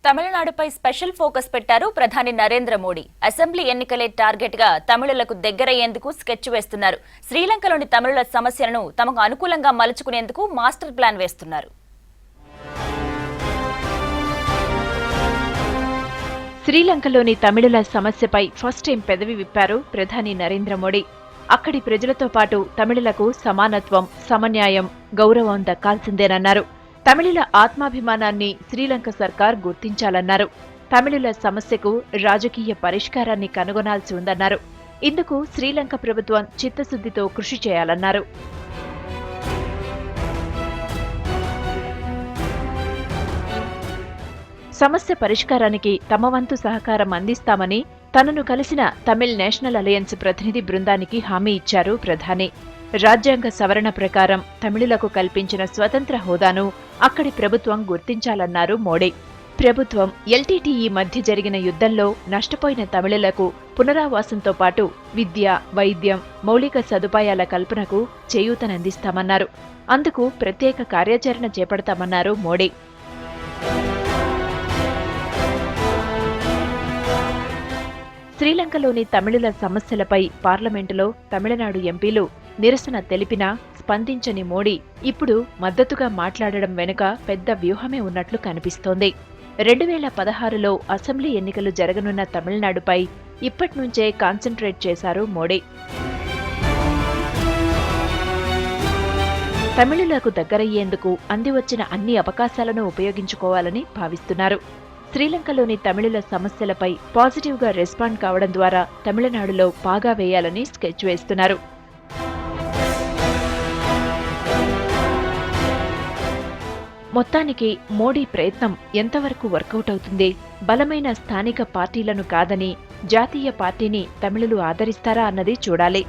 తమిళనాడుపై special focus పెట్టారు ప్రధాని Narendra Modi. Assembly ఎన్నికలే target గా తమిళులకు దగ్గరయ్యేందుకు స్కెచ్ వేస్తున్నారు. శ్రీలంకలోని తమిళుల సమస్యలను తమకు అనుకూలంగా మలుచుకునేందుకు మాస్టర్ ప్లాన్ వేస్తున్నారు. శ్రీలంకలోని తమిళుల సమస్యపై ఫస్ట్ టైం పెదవి విప్పారు ప్రధాని నరేంద్ర మోడీ. అక్కడి ప్రజలతో పాటు తమిళులకు సమానత్వం, సమన్యాయం, గౌరవం దక్కాల్సిందేనన్నారు. తమిళుల ఆత్మాభిమానాన్ని శ్రీలంక సర్కార్ గుర్తించాలన్నారు. తమిళుల సమస్యకు రాజకీయ పరిష్కారాన్ని కనుగొనాల్సి ఉందన్నారు. ఇందుకు శ్రీలంక ప్రభుత్వం చిత్తశుద్ధితో కృషి చేయాలన్నారు. సమస్య పరిష్కారానికి తమ వంతు సహకారం అందిస్తామని తనను కలిసిన తమిళ్ నేషనల్ అలయన్స్ ప్రతినిధి బృందానికి హామీ ఇచ్చారు ప్రధాని. రాజ్యాంగ సవరణ ప్రకారం తమిళులకు కల్పించిన స్వతంత్ర హోదాను అక్కడి ప్రభుత్వం గుర్తించాలన్నారు మోడీ. ప్రభుత్వం ఎల్టీటీఈ మధ్య జరిగిన యుద్ధంలో నష్టపోయిన తమిళులకు పునరావాసంతో పాటు విద్య, వైద్యం, మౌలిక సదుపాయాల కల్పనకు చేయూతనందిస్తామన్నారు. అందుకు ప్రత్యేక కార్యాచరణ చేపడతామన్నారు మోడీ. శ్రీలంకలోని తమిళుల సమస్యలపై పార్లమెంటులో తమిళనాడు ఎంపీలు నిరసన తెలిపినా స్పందించని మోడీ ఇప్పుడు మద్దతుగా మాట్లాడడం వెనుక పెద్ద వ్యూహమే ఉన్నట్లు కనిపిస్తోంది. 2016లో అసెంబ్లీ ఎన్నికలు జరగనున్న తమిళనాడుపై ఇప్పట్నుంచే కాన్సంట్రేట్ చేశారు మోడీ. తమిళులకు దగ్గరయ్యేందుకు అందివచ్చిన అన్ని అవకాశాలను ఉపయోగించుకోవాలని భావిస్తున్నారు. శ్రీలంకలోని తమిళుల సమస్యలపై పాజిటివ్గా రెస్పాండ్ కావడం ద్వారా తమిళనాడులో పాగా వేయాలని స్కెచ్ వేస్తున్నారు. మొత్తానికి మోడీ ప్రయత్నం ఎంతవరకు వర్కౌట్ అవుతుంది? బలమైన స్థానిక పార్టీలను కాదని జాతీయ పార్టీని తమిళులు ఆదరిస్తారా అన్నది చూడాలి.